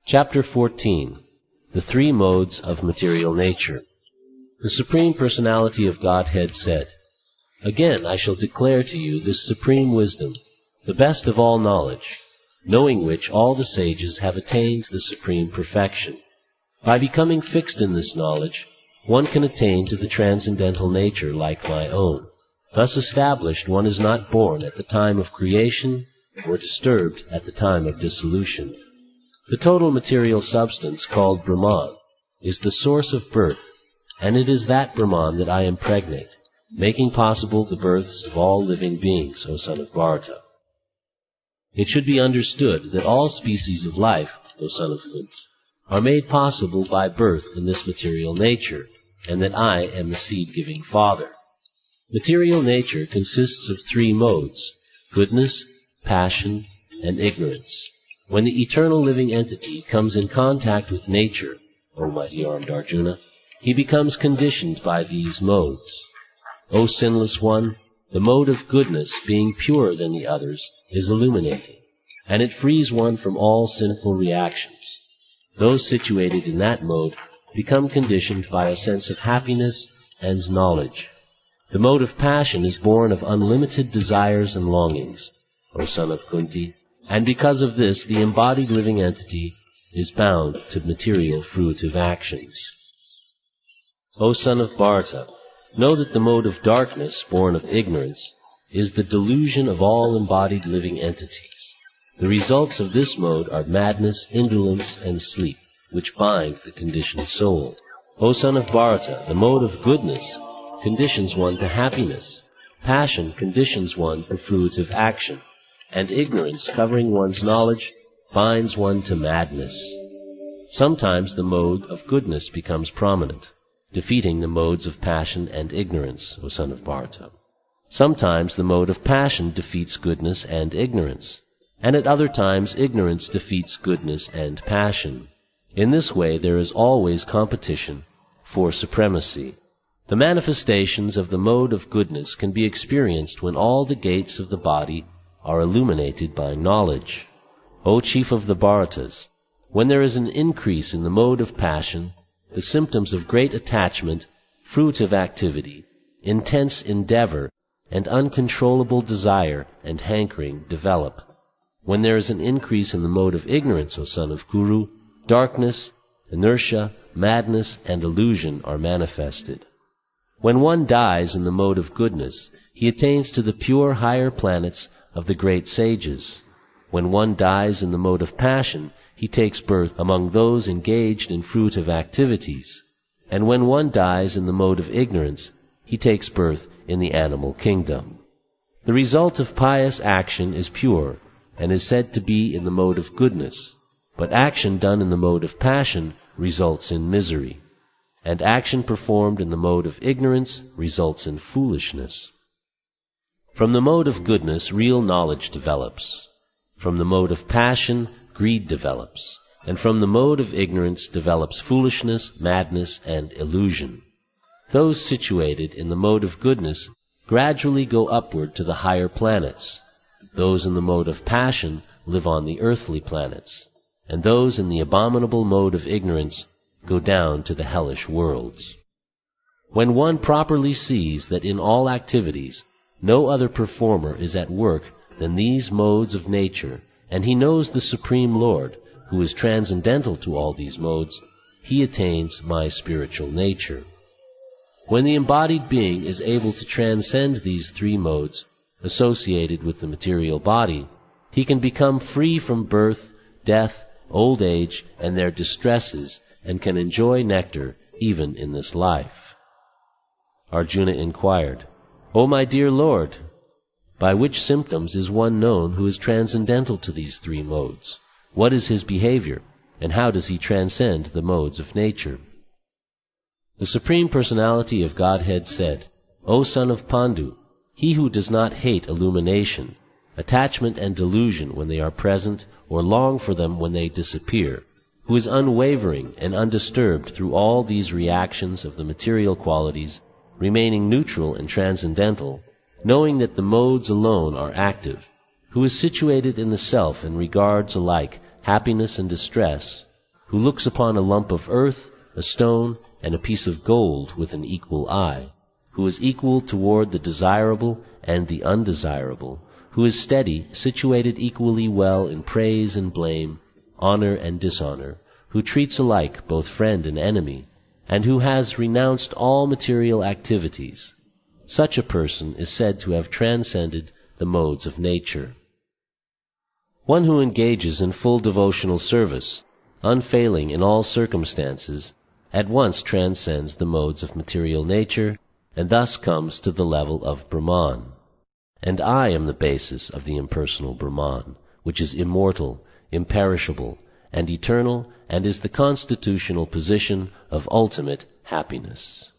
Chapter-14. The Three Modes of Material Nature. The Supreme Personality of Godhead said, "Again I shall declare to you this supreme wisdom, the best of all knowledge, knowing which all the sages have attained the supreme perfection. By becoming fixed in this knowledge, one can attain to the transcendental nature like my own. Thus established, one is not born at the time of creation or disturbed at the time of dissolution. The total material substance, called Brahman, is the source of birth, and it is that Brahman that I impregnate, making possible the births of all living beings, O son of Bharata. It should be understood that all species of life, O son of Kunti, are made possible by birth in this material nature, and that I am the seed-giving father. Material nature consists of three modes: goodness, passion, and ignorance. When the eternal living entity comes in contact with nature, O mighty armed Arjuna, he becomes conditioned by these modes. O sinless one, the mode of goodness, being purer than the others, is illuminating, and it frees one from all sinful reactions. Those situated in that mode become conditioned by a sense of happiness and knowledge. The mode of passion is born of unlimited desires and longings, O son of Kunti, and because of this the embodied living entity is bound to material fruitive actions. O son of Bharata, know that the mode of darkness, born of ignorance, is the delusion of all embodied living entities. The results of this mode are madness, indolence, and sleep, which bind the conditioned soul. O son of Bharata, the mode of goodness conditions one to happiness, passion conditions one to fruitive action, and ignorance, covering one's knowledge, binds one to madness. Sometimes the mode of goodness becomes prominent, defeating the modes of passion and ignorance, O son of Bharata. Sometimes the mode of passion defeats goodness and ignorance, and at other times ignorance defeats goodness and passion. In this way there is always competition for supremacy. The manifestations of the mode of goodness can be experienced when all the gates of the body are illuminated by knowledge. O chief of the Bharatas, when there is an increase in the mode of passion, the symptoms of great attachment, fruitive activity, intense endeavor, and uncontrollable desire and hankering develop. When there is an increase in the mode of ignorance, O son of Kuru, darkness, inertia, madness, and illusion are manifested. When one dies in the mode of goodness, he attains to the pure higher planets of the great sages. When one dies in the mode of passion, he takes birth among those engaged in fruitive activities. And when one dies in the mode of ignorance, he takes birth in the animal kingdom. The result of pious action is pure, and is said to be in the mode of goodness. But action done in the mode of passion results in misery, and action performed in the mode of ignorance results in foolishness. From the mode of goodness, real knowledge develops. From the mode of passion, greed develops. And from the mode of ignorance develops foolishness, madness, and illusion. Those situated in the mode of goodness gradually go upward to the higher planets. Those in the mode of passion live on the earthly planets. And those in the abominable mode of ignorance go down to the hellish worlds. When one properly sees that in all activities no other performer is at work than these modes of nature, and he knows the Supreme Lord, who is transcendental to all these modes, he attains my spiritual nature. When the embodied being is able to transcend these three modes associated with the material body, he can become free from birth, death, old age, and their distresses, and can enjoy nectar even in this life." Arjuna inquired, "O my dear Lord, by which symptoms is one known who is transcendental to these three modes? What is his behavior, and how does he transcend the modes of nature?" The Supreme Personality of Godhead said, "O son of Pandu, he who does not hate illumination, attachment and delusion when they are present, or long for them when they disappear, who is unwavering and undisturbed through all these reactions of the material qualities, remaining neutral and transcendental, knowing that the modes alone are active, who is situated in the self and regards alike happiness and distress, who looks upon a lump of earth, a stone, and a piece of gold with an equal eye, who is equal toward the desirable and the undesirable, who is steady, situated equally well in praise and blame, honor and dishonor, who treats alike both friend and enemy, and who has renounced all material activities. Such a person is said to have transcended the modes of nature. One who engages in full devotional service, unfailing in all circumstances, at once transcends the modes of material nature, and thus comes to the level of Brahman. And I am the basis of the impersonal Brahman, which is immortal, imperishable, and eternal, and is the constitutional position of ultimate happiness.